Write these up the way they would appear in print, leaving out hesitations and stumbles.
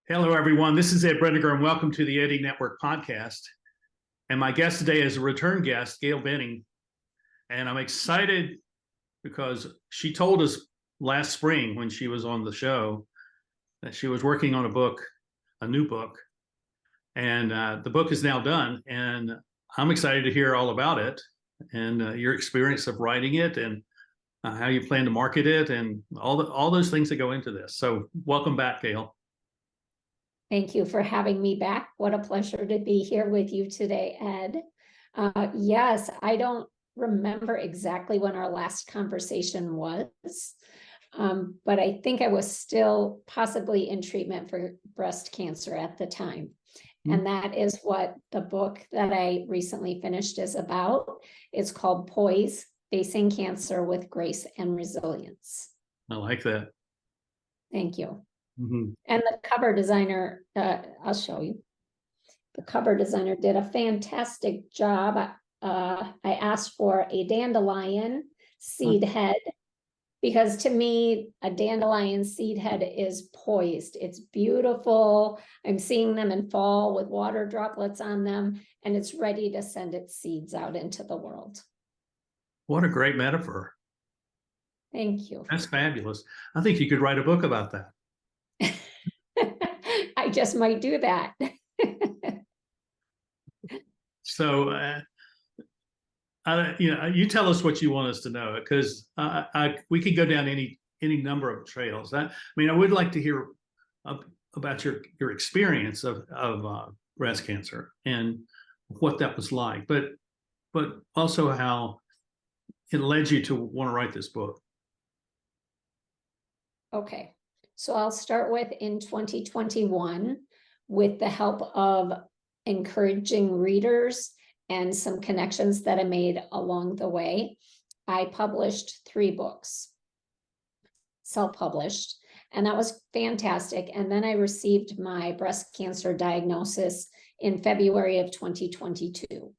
Hello, everyone. This is Ed Brendiger, and welcome to the Eddie Network podcast. And my guest today is a return guest, Gail Boenning. And I'm excited because she told us last spring when she was on the show that she was working on a new book. And the book is now done. And I'm excited to hear all about it and your experience of writing it and how you plan to market it and all those things that go into this. So welcome back, Gail. Thank you for having me back. What a pleasure to be here with you today, Ed. Yes, I don't remember exactly when our last conversation was, but I think I was still possibly in treatment for breast cancer at the time. And that is what the book that I recently finished is about. It's called POISE, Facing Cancer with Grace and Resilience. I like that. Thank you. Mm-hmm. And the cover designer, I'll show you. The cover designer did a fantastic job. I asked for a dandelion seed head because to me, a dandelion seed head is poised. It's beautiful. I'm seeing them in fall with water droplets on them, and it's ready to send its seeds out into the world. What a great metaphor. Thank you. That's fabulous. I think you could write a book about that. I just might do that. So, you tell us what you want us to know, because we could go down any number of trails. I would like to hear about your experience of breast cancer and what that was like, but also how it led you to want to write this book. Okay. So I'll start with in 2021, with the help of encouraging readers and some connections that I made along the way. I published 3 books, self-published, and that was fantastic. And then I received my breast cancer diagnosis in February of 2022.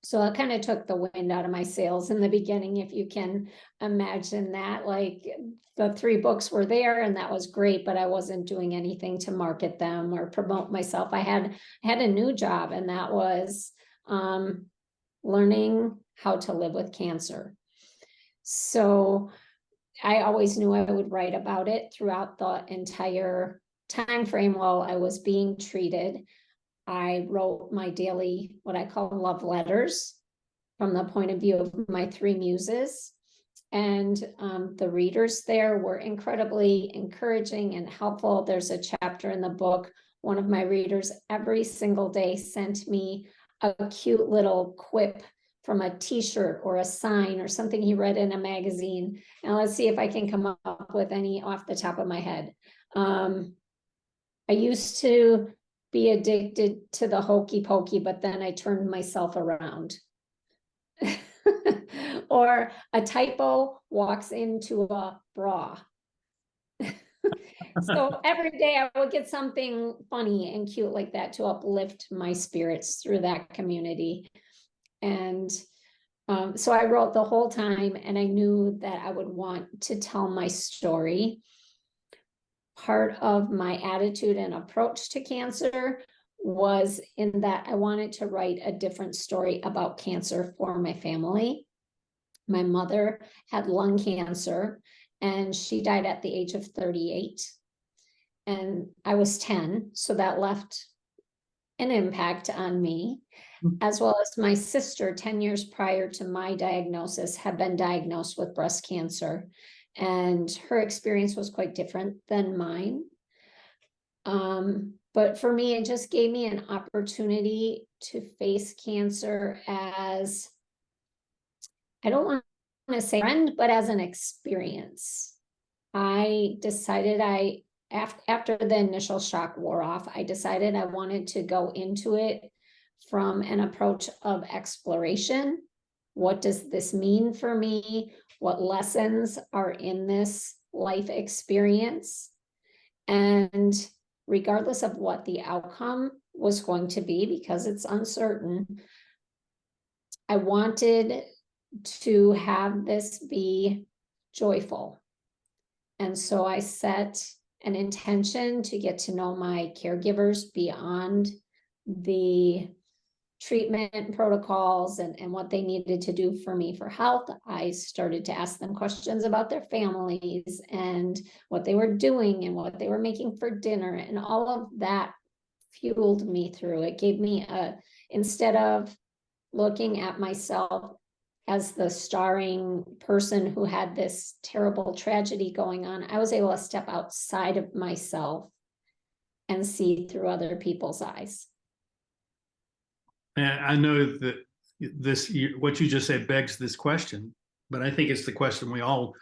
So it kind of took the wind out of my sails in the beginning, if you can imagine that. Like, the 3 books were there and that was great, but I wasn't doing anything to market them or promote myself. I had a new job, and that was learning how to live with cancer. So I always knew I would write about it throughout the entire time frame while I was being treated. I wrote my daily, what I call love letters, from the point of view of my 3 muses. And the readers there were incredibly encouraging and helpful. There's a chapter in the book. One of my readers every single day sent me a cute little quip from a t-shirt or a sign or something he read in a magazine. And let's see if I can come up with any off the top of my head. I used to be addicted to the hokey pokey, but then I turned myself around. Or a typo walks into a bra. So every day I would get something funny and cute like that to uplift my spirits through that community. And so I wrote the whole time, and I knew that I would want to tell my story. Part of my attitude and approach to cancer was in that I wanted to write a different story about cancer for my family. My mother had lung cancer, and she died at the age of 38. And I was 10, so that left an impact on me, as well as my sister, 10 years prior to my diagnosis, had been diagnosed with breast cancer. And her experience was quite different than mine. But for me, it just gave me an opportunity to face cancer as, I don't want to say friend, but as an experience. I decided after the initial shock wore off, I decided I wanted to go into it from an approach of exploration. What does this mean for me? What lessons are in this life experience? And regardless of what the outcome was going to be, because it's uncertain, I wanted to have this be joyful. And so I set an intention to get to know my caregivers beyond the treatment protocols and what they needed to do for me for health. I started to ask them questions about their families and what they were doing and what they were making for dinner, and all of that fueled me through. It gave me instead of looking at myself as the starring person who had this terrible tragedy going on, I was able to step outside of myself and see through other people's eyes. And I know that what you just said begs this question, but I think it's the question we all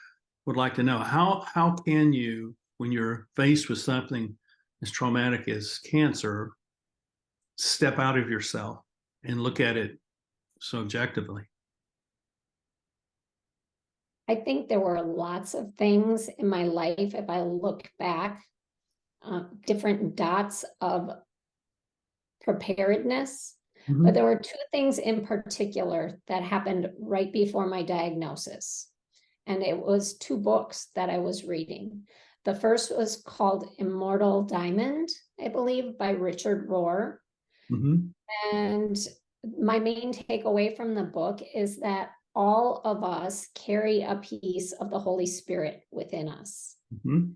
would like to know. How can you, when you're faced with something as traumatic as cancer, step out of yourself and look at it so objectively? I think there were lots of things in my life, if I look back, different dots of preparedness. Mm-hmm. But there were two things in particular that happened right before my diagnosis. And it was two books that I was reading. The first was called Immortal Diamond, I believe, by Richard Rohr. Mm-hmm. And my main takeaway from the book is that all of us carry a piece of the Holy Spirit within us, Mm-hmm.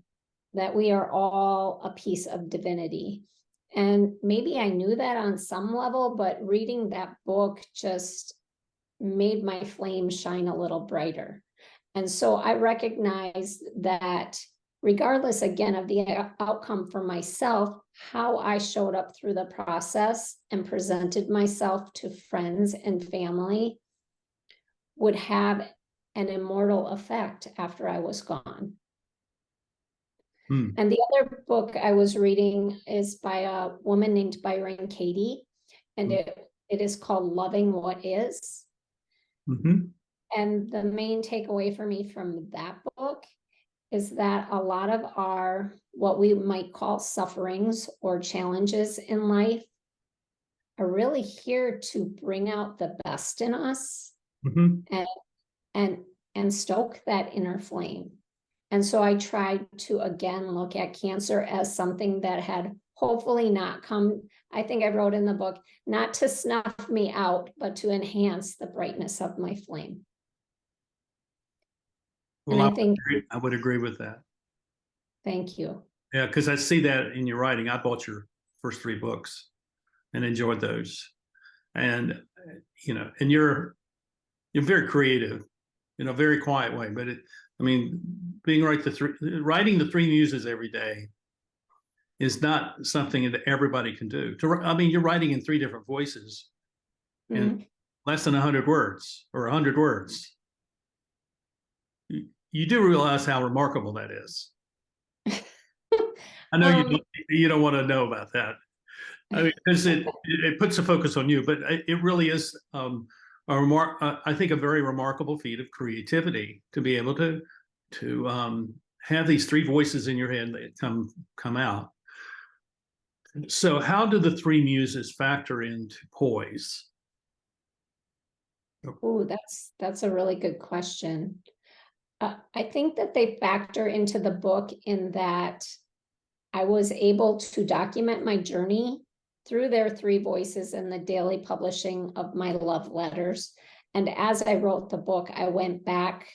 that we are all a piece of divinity. And maybe I knew that on some level, but reading that book just made my flame shine a little brighter. And so I recognized that regardless, again, of the outcome for myself, how I showed up through the process and presented myself to friends and family would have an immortal effect after I was gone. And the other book I was reading is by a woman named Byron Katie, and it is called Loving What Is. Mm-hmm. And the main takeaway for me from that book is that a lot of our, what we might call sufferings or challenges in life, are really here to bring out the best in us, Mm-hmm. and stoke that inner flame. And so I tried to, again, look at cancer as something that had hopefully not come, I think I wrote in the book, not to snuff me out, but to enhance the brightness of my flame. Well, and I think, I would agree with that. thank you. Yeah, because I see that in your writing. I bought your first 3 books and enjoyed those. And and you're very creative in a very quiet way. But writing the 3 muses every day is not something that everybody can do. You're writing in 3 different voices in less than 100 words or 100 words. You do realize how remarkable that is. I know you don't want to know about that. Because it puts a focus on you, but it really is I think a very remarkable feat of creativity to be able to have these 3 voices in your head that come out. So how do the 3 muses factor into POISE? Oh, that's a really good question. I think that they factor into the book in that I was able to document my journey through their 3 voices in the daily publishing of my love letters. And as I wrote the book, I went back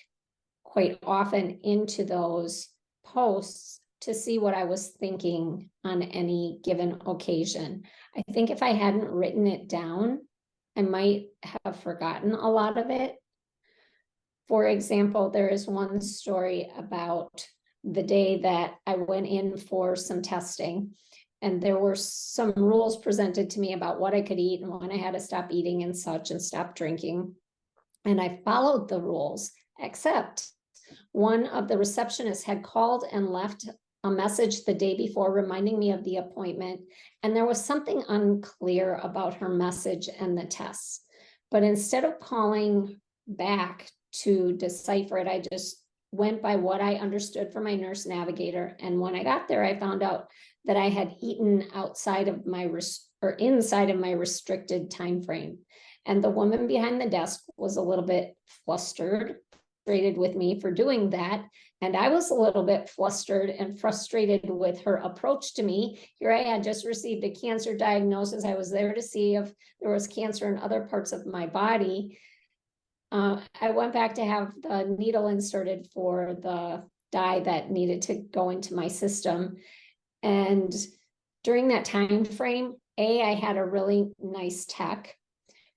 quite often into those posts to see what I was thinking on any given occasion. I think if I hadn't written it down, I might have forgotten a lot of it. For example, there is one story about the day that I went in for some testing, and there were some rules presented to me about what I could eat and when I had to stop eating and such and stop drinking. And I followed the rules, except one of the receptionists had called and left a message the day before reminding me of the appointment. And there was something unclear about her message and the tests. But instead of calling back to decipher it, I just went by what I understood from my nurse navigator. And when I got there, I found out that I had eaten outside of my inside of my restricted time frame. And the woman behind the desk was a little bit flustered frustrated with me for doing that. And I was a little bit flustered and frustrated with her approach to me. Here I had just received a cancer diagnosis. I was there to see if there was cancer in other parts of my body. I went back to have the needle inserted for the dye that needed to go into my system. And during that time frame, I had a really nice tech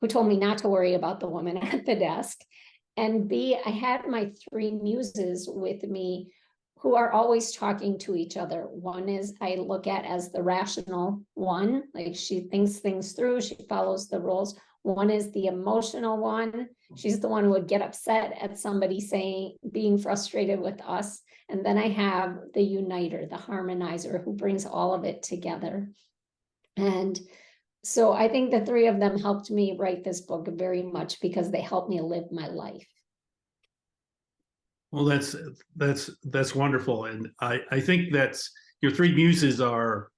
who told me not to worry about the woman at the desk. And B, I had my three muses with me who are always talking to each other. One is I look at as the rational one, like she thinks things through, she follows the rules. One is the emotional one. She's the one who would get upset at somebody saying, being frustrated with us. And then I have the uniter, the harmonizer, who brings all of it together. And so I think the three of them helped me write this book very much because they helped me live my life. Well, that's wonderful. And I think that's your three muses are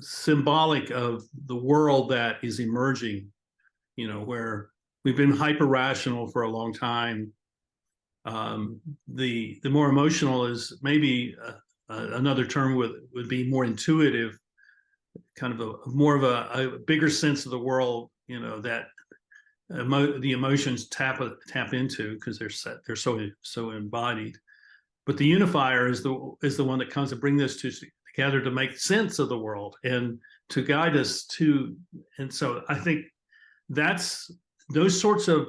symbolic of the world that is emerging, where we've been hyper rational for a long time. The more emotional is maybe another term would be more intuitive, kind of more of a bigger sense of the world, that the emotions tap into because they're so embodied. But the unifier is the one that comes to bring this together to make sense of the world and to guide us to. And so I think that's those sorts of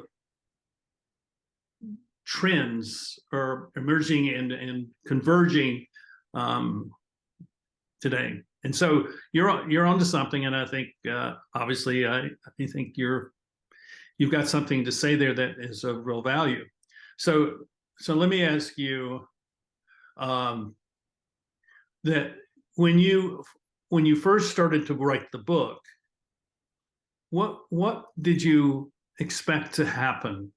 trends are emerging and converging today. And so you're onto something, and I think obviously I think you've got something to say there that is of real value. So let me ask you that when you first started to write the book, what did you expect to happen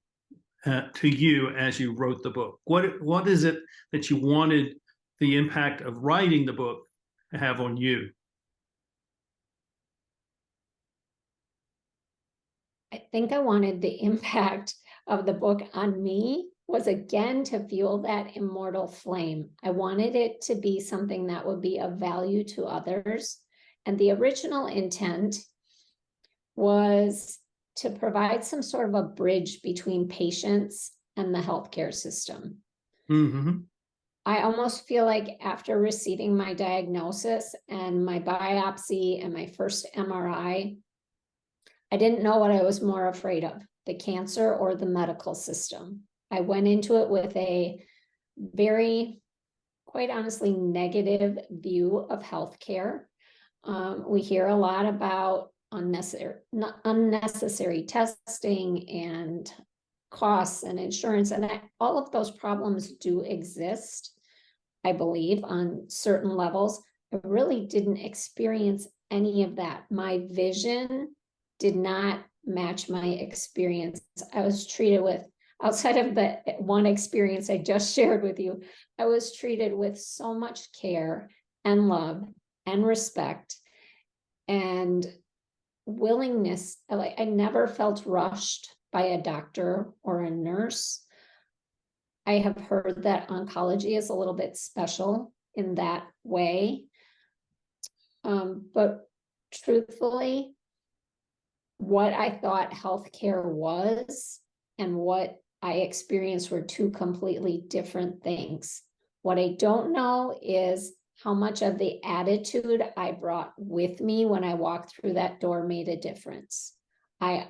to you as you wrote the book? What is it that you wanted the impact of writing the book to have on you? I think I wanted the impact of the book on me was again to fuel that immortal flame. I wanted it to be something that would be of value to others. And the original intent was to provide some sort of a bridge between patients and the healthcare system. Mm-hmm. I almost feel like after receiving my diagnosis and my biopsy and my first MRI, I didn't know what I was more afraid of, the cancer or the medical system. I went into it with a very, quite honestly, negative view of healthcare. We hear a lot about unnecessary testing and costs and insurance, and all of those problems do exist, I believe, on certain levels. I really didn't experience any of that. My vision did not match my experience. I was treated with, outside of the one experience I just shared with you, I was treated with so much care and love and respect and willingness. Like, I never felt rushed by a doctor or a nurse. I have heard that oncology is a little bit special in that way. But truthfully, what I thought healthcare was and what I experienced were two completely different things. What I don't know is how much of the attitude I brought with me when I walked through that door made a difference. I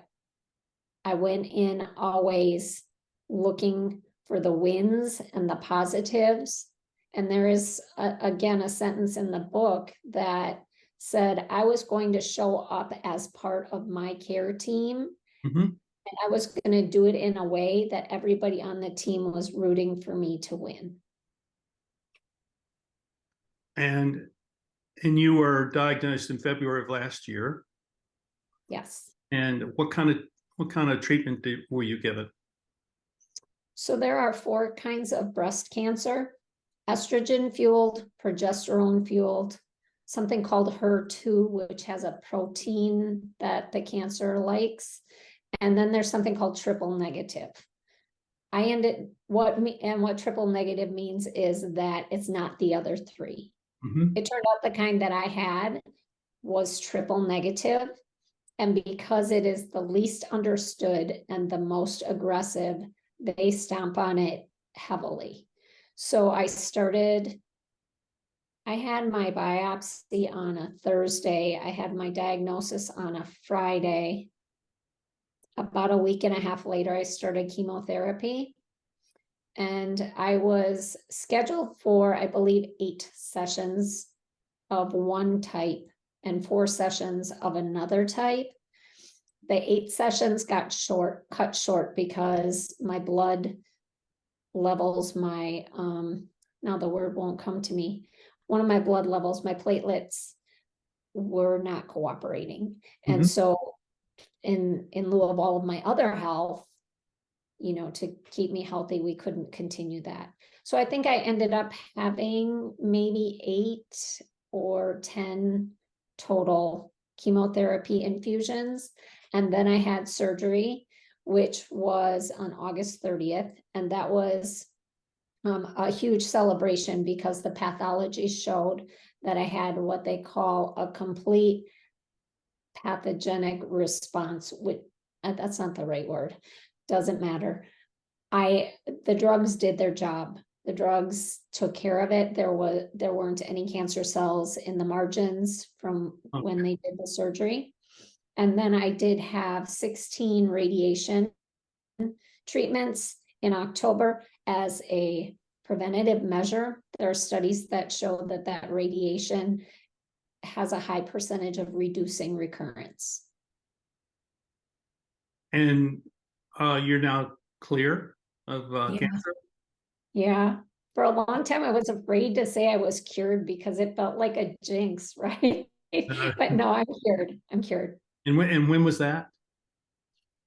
went in always looking for the wins and the positives. And there is, again, a sentence in the book that said I was going to show up as part of my care team. Mm-hmm. And I was going to do it in a way that everybody on the team was rooting for me to win. And you were diagnosed in February of last year. Yes. And what kind of treatment were you given? So there are 4 kinds of breast cancer: estrogen fueled, progesterone fueled, something called HER2, which has a protein that the cancer likes, And then there's something called triple negative. What triple negative means is that it's not the other three. Mhm. It turned out the kind that I had was triple negative. And because it is the least understood and the most aggressive, they stomp on it heavily. So I had my biopsy on a Thursday. I had my diagnosis on a Friday. About a week and a half later, I started chemotherapy. And I was scheduled for, I believe, 8 sessions of one type and 4 sessions of another type. The 8 sessions got cut short because my blood levels, now the word won't come to me. One of my blood levels, my platelets were not cooperating. And Mhm. so in lieu of all of my other health, to keep me healthy, we couldn't continue that. So I think I ended up having maybe 8 or 10 total chemotherapy infusions. And then I had surgery, which was on August 30th. And that was a huge celebration because the pathology showed that I had what they call a complete pathogenic response, which that's not the right word. Doesn't matter. The drugs did their job. The drugs took care of it. There weren't any cancer cells in the margins from when they did the surgery. And then I did have 16 radiation treatments in October as a preventative measure. There are studies that show that radiation has a high percentage of reducing recurrence. And you're now clear of Yeah. cancer? Yeah. For a long time, I was afraid to say I was cured because it felt like a jinx, right? But no, I'm cured. I'm cured. And when was that?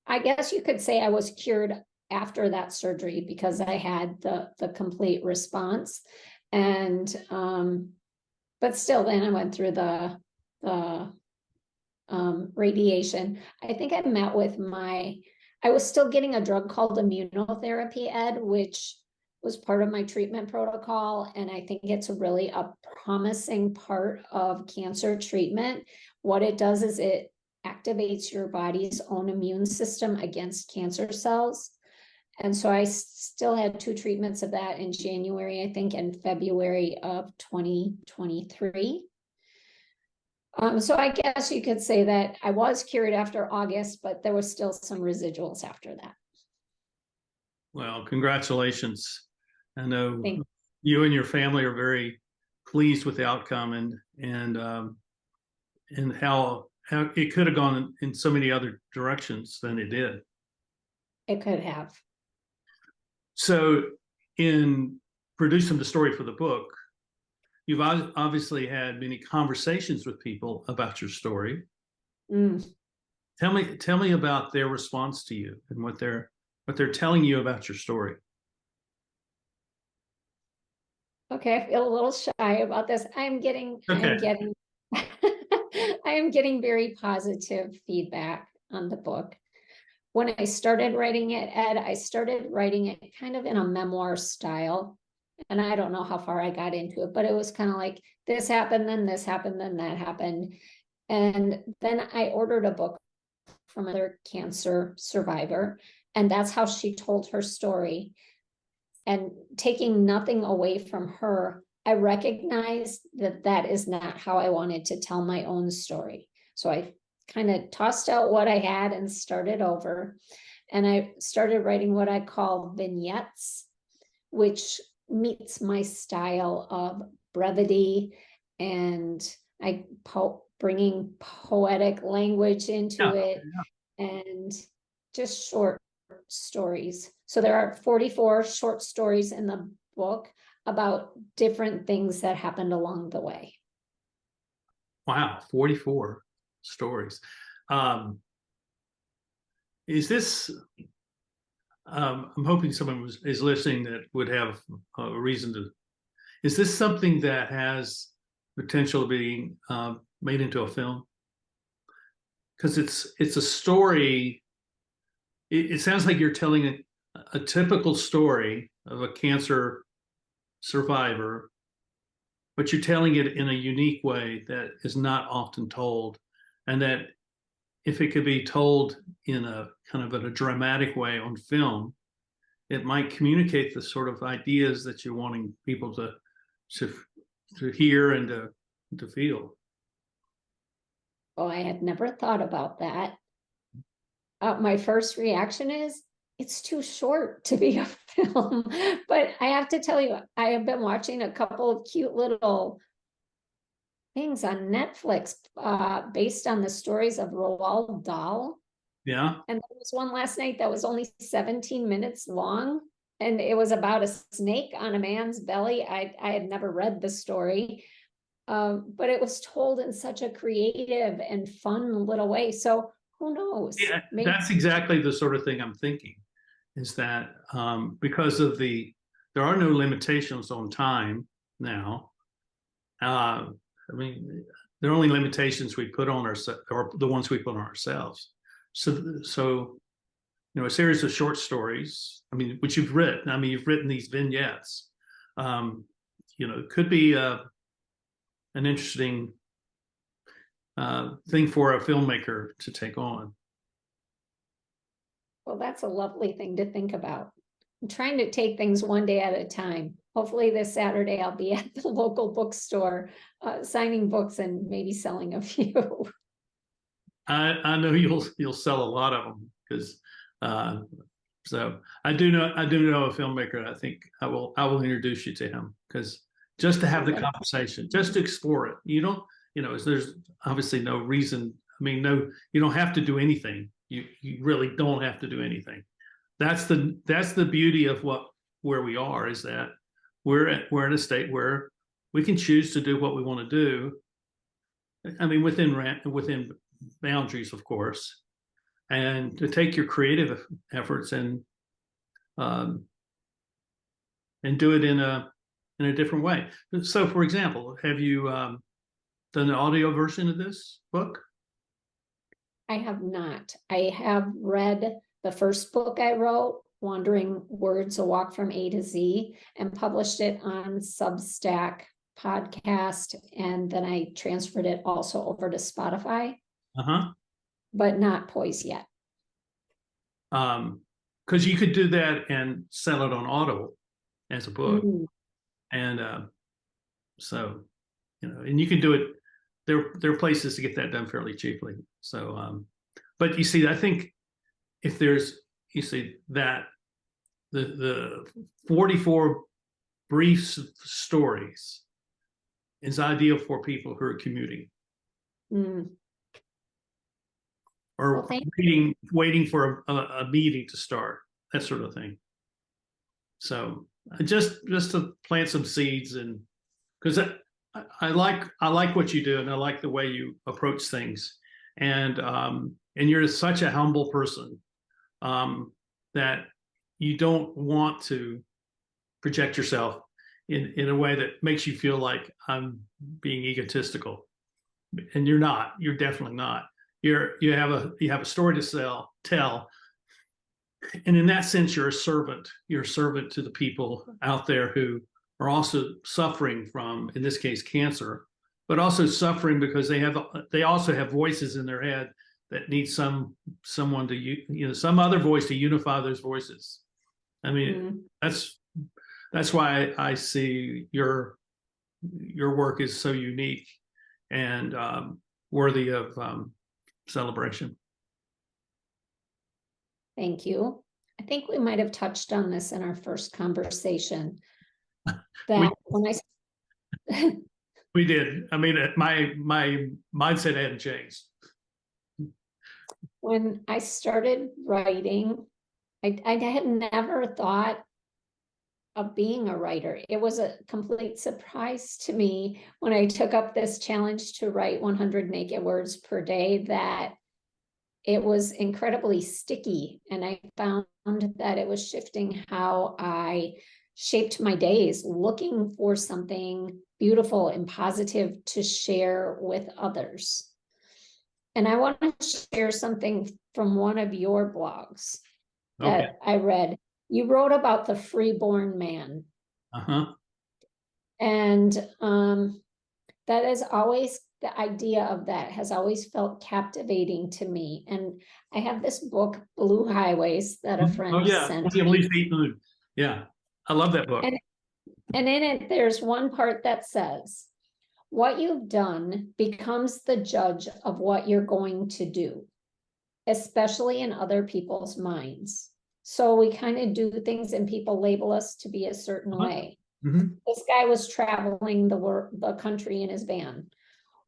I guess you could say I was cured after that surgery because I had the complete response. And but still then I went through the radiation. I think I met with I was still getting a drug called immunotherapy, Ed, which was part of my treatment protocol. And I think it's really a promising part of cancer treatment. What it does is it activates your body's own immune system against cancer cells. And so I still had 2 treatments of that in January, I think, and February of 2023. So I guess you could say that I was cured after August, but there was still some residuals after that. Well, congratulations. I know Thanks. you and your family are very pleased with the outcome and how it could have gone in so many other directions than it did. It could have. So in producing the story for the book, you've obviously had many conversations with people about your story. Mm. Tell me about their response to you and what they're telling you about your story. Okay, I feel a little shy about this. I am getting I am getting very positive feedback on the book. When I started writing it, Ed, I started writing it kind of in a memoir style. And I don't know how far I got into it, but it was kind of like this happened, then this happened, then that happened. And then I ordered a book from another cancer survivor, and that's how she told her story. And taking nothing away from her, I recognized that is not how I wanted to tell my own story. So I kind of tossed out what I had and started over. And I started writing what I call vignettes, which meets my style of brevity and bringing poetic language into it and just short stories. So there are 44 short stories in the book about different things that happened along the way. Wow, 44 stories. Is this I'm hoping someone is listening that would have a reason to. Is this something that has potential to be made into a film? Because it's a story it sounds like you're telling a typical story of a cancer survivor, but you're telling it in a unique way that is not often told, and that if it could be told in a kind of in a dramatic way on film, it might communicate the sort of ideas that you're wanting people to to hear and to feel. Oh, I had never thought about that. My first reaction is it's too short to be a film. But I have to tell you, I have been watching a couple of cute little things on Netflix based on the stories of Roald Dahl. Yeah. And there was one last night that was only 17 minutes long. And it was about a snake on a man's belly. I had never read the story, but it was told in such a creative and fun little way. So who knows? Yeah, Maybe. that's exactly the sort of thing I'm thinking, is that because of there are no limitations on time now. I mean, there are only limitations we put on ourselves, or the ones we put on ourselves. So, a series of short stories, I mean, which you've written, I mean, you've written these vignettes, it could be an interesting thing for a filmmaker to take on. Well, that's a lovely thing to think about. I'm trying to take things one day at a time. Hopefully this Saturday I'll be at the local bookstore signing books and maybe selling a few. I know you'll sell a lot of them, because so I do know a filmmaker. I think I will introduce you to him, because just to have the conversation, just to explore it. You don't, there's obviously no reason. I mean, no, you don't have to do anything. You really don't have to do anything. That's the beauty of where we are, is that we're in a state where we can choose to do what we want to do. I mean, within boundaries, of course, and to take your creative efforts and do it in a different way. So, for example, have you done an audio version of this book? I have not. I have read the first book I wrote, Wandering Words, A Walk from A to Z, and published it on Substack podcast. And then I transferred it also over to Spotify, but not POISE yet. Because you could do that and sell it on Audible as a book. And so, and you can do it. There are places to get that done fairly cheaply. So, but you see, I think if you see that the 44 brief stories is ideal for people who are commuting or waiting for a meeting to start, that sort of thing. So just to plant some seeds, and because I like what you do, and I like the way you approach things, and you're such a humble person that you don't want to project yourself in a way that makes you feel like I'm being egotistical, and you're not. You're definitely not. You have a story to tell, and in that sense, you're a servant. You're a servant to the people out there who are also suffering from, in this case, cancer, but also suffering because they also have voices in their head that need someone to some other voice to unify those voices. I mean, that's why I see your work is so unique and worthy of celebration. Thank you. I think we might have touched on this in our first conversation. That we did. I mean, my mindset hadn't changed. When I started writing, I had never thought of being a writer. It was a complete surprise to me when I took up this challenge to write 100 naked words per day, that it was incredibly sticky. And I found that it was shifting how I shaped my days, looking for something beautiful and positive to share with others. And I want to share something from one of your blogs. Okay. that I read. You wrote about the freeborn man. Uh-huh. And that is always, the idea of that has always felt captivating to me. And I have this book, Blue Highways, that a Oh, friend yeah. sent William me. Leaf Eaton. Yeah. I love that book. And in it, there's one part that says, what you've done becomes the judge of what you're going to do, especially in other people's minds. So we kind of do things and people label us to be a certain Uh-huh. way. Mhm. This guy was traveling the country in his van.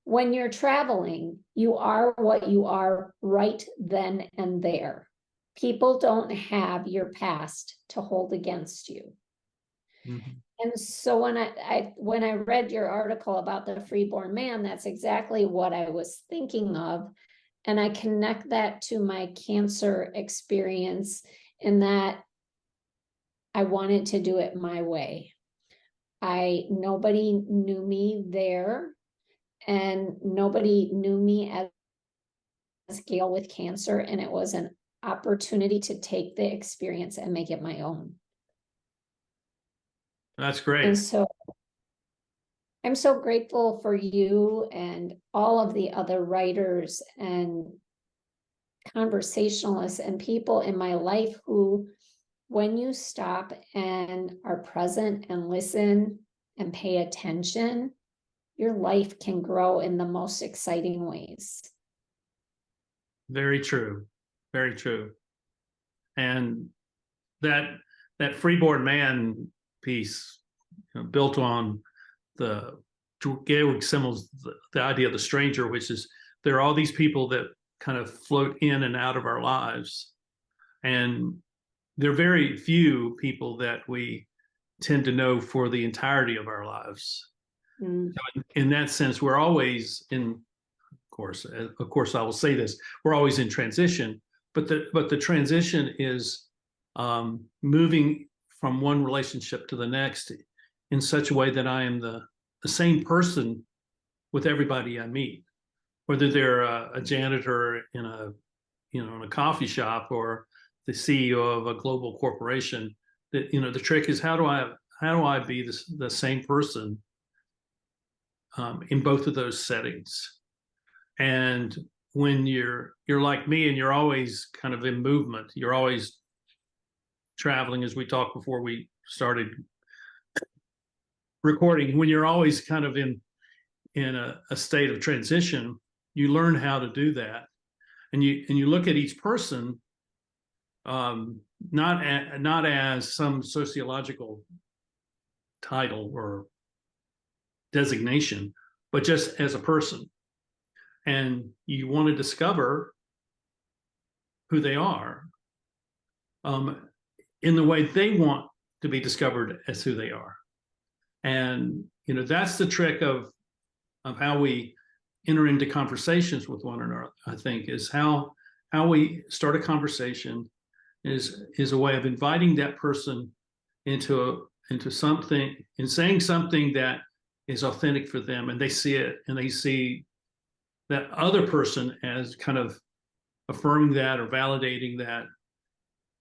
When you're traveling, you are what you are right then and there. People don't have your past to hold against you. Mhm. And so when I read your article about the freeborn man, that's exactly what I was thinking of. And I connect that to my cancer experience in that I wanted to do it my way. Nobody knew me there, and nobody knew me as Gail with cancer, and it was an opportunity to take the experience and make it my own. That's great. And so I'm so grateful for you and all of the other writers and conversationalists and people in my life who, when you stop and are present and listen and pay attention, your life can grow in the most exciting ways. Very true. Very true. And that freeborn man piece, built on the Gaelic symbols, the idea of the stranger, which is there are all these people that kind of float in and out of our lives. And there are very few people that we tend to know for the entirety of our lives. Mm. So in that sense, we're always of course, I will say this, we're always in transition, but the transition is moving from one relationship to the next in such a way that I am the same person with everybody I meet, whether they're a janitor in a coffee shop or the CEO of a global corporation. That the trick is how do I be the same person in both of those settings. And when you're like me and you're always kind of in movement, you're always traveling, as we talked before we started recording, when you're always kind of in a state of transition, you learn how to do that. And you look at each person not as some sociological title or designation, but just as a person. And you want to discover who they are in the way they want to be discovered as who they are. And that's the trick of how we enter into conversations with one another. I think is how we start a conversation is a way of inviting that person into something and saying something that is authentic for them, and they see it and they see that other person as kind of affirming that or validating that,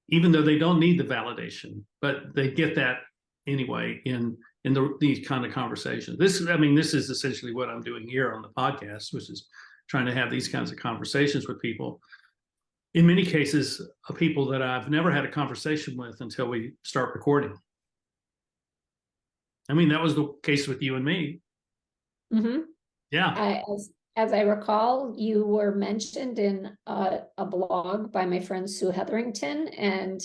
even though they don't need the validation, but they get that anyway in these kind of conversations. This is essentially what I'm doing here on the podcast, which is trying to have these kinds of conversations with people. In many cases, people that I've never had a conversation with until we start recording. That was the case with you and me. Mm-hmm. Yeah. As I recall, you were mentioned in a blog by my friend Sue Hetherington, and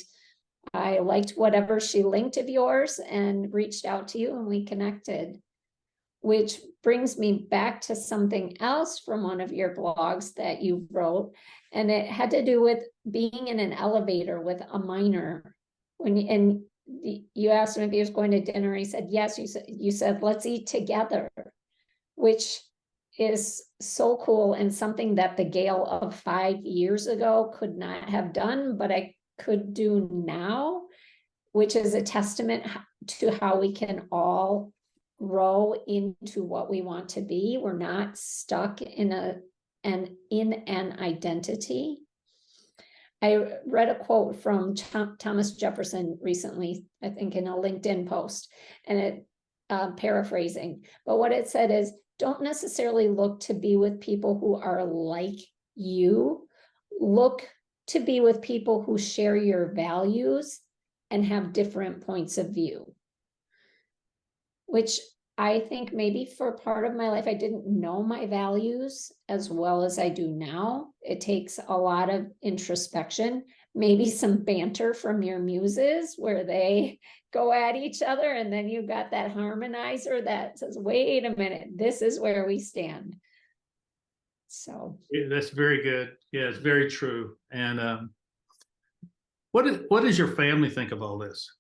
I liked whatever she linked of yours and reached out to you and we connected, which brings me back to something else from one of your blogs that you wrote. And it had to do with being in an elevator with a minor. And you asked him if he was going to dinner. He said, yes. You said, let's eat together, which is so cool and something that the Gail of 5 years ago could not have done, but I could do now, which is a testament to how we can all grow into what we want to be. We're not stuck in an identity. I read a quote from Thomas Jefferson recently, I think in a LinkedIn post, and it paraphrasing, but what it said is, don't necessarily look to be with people who are like you. Look to be with people who share your values and have different points of view. Which I think maybe for part of my life, I didn't know my values as well as I do now. It takes a lot of introspection, maybe some banter from your muses where they go at each other, and then you got that harmonizer that says, wait a minute, this is where we stand. So Yeah, that's very good. Yeah, it's very true. And what does your family think of all this?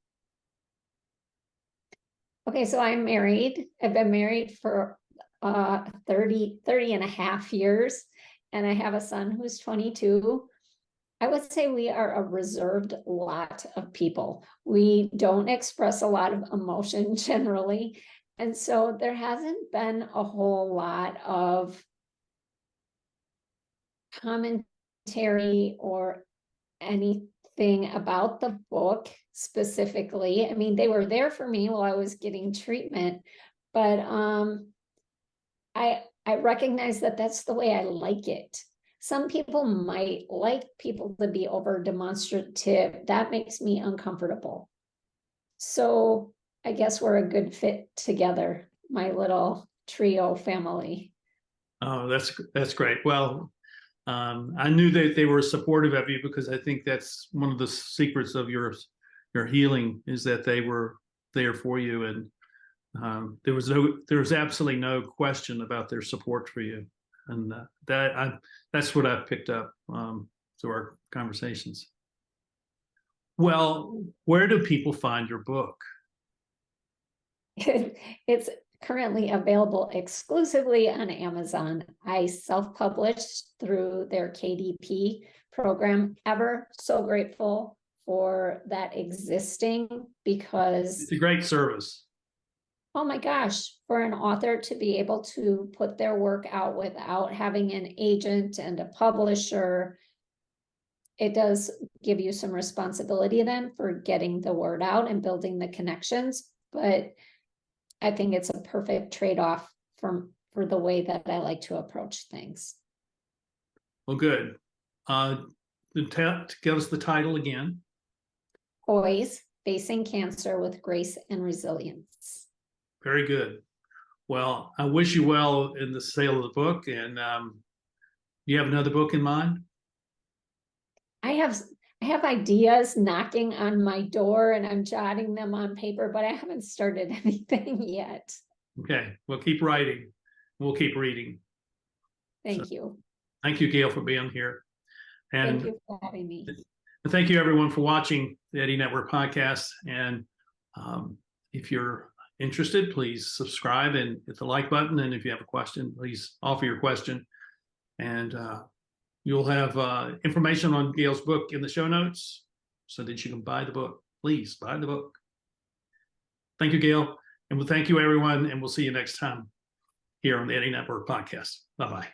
okay, so I'm married. I've been married for 30 and a half years, and I have a son who's 22. I would say we are a reserved lot of people. We don't express a lot of emotion generally. And so there hasn't been a whole lot of commentary or anything about the book specifically. I mean, they were there for me while I was getting treatment, but I recognize that that's the way I like it. Some people might like people to be over demonstrative. That makes me uncomfortable. So I guess we're a good fit together, my little trio family. Oh, that's great. Well, I knew that they were supportive of you because I think that's one of the secrets of your healing is that they were there for you, and there was absolutely no question about their support for you, and that's what I've picked up through our conversations. Well, where do people find your book? It's currently available exclusively on Amazon. I self-published through their KDP program. Ever so grateful for that existing, because It's a great service. oh my gosh, for an author to be able to put their work out without having an agent and a publisher, it does give you some responsibility then for getting the word out and building the connections. But I think it's a perfect trade-off for the way that I like to approach things. Well, good. Give us the title again. POISE, Facing Cancer with Grace and Resilience. Very good. Well, I wish you well in the sale of the book. And you have another book in mind? I have ideas knocking on my door and I'm jotting them on paper, but I haven't started anything yet. Okay. Well, keep writing. We'll keep reading. Thank you. Thank you, Gail, for being here. And thank you for having me. Thank you, everyone, for watching the Eddie Network podcast. And if you're interested, please subscribe and hit the like button. And if you have a question, please offer your question. And you'll have information on Gail's book in the show notes so that you can buy the book. Please buy the book. Thank you, Gail. And we'll thank you, everyone. And we'll see you next time here on the Eddie Network podcast. Bye-bye.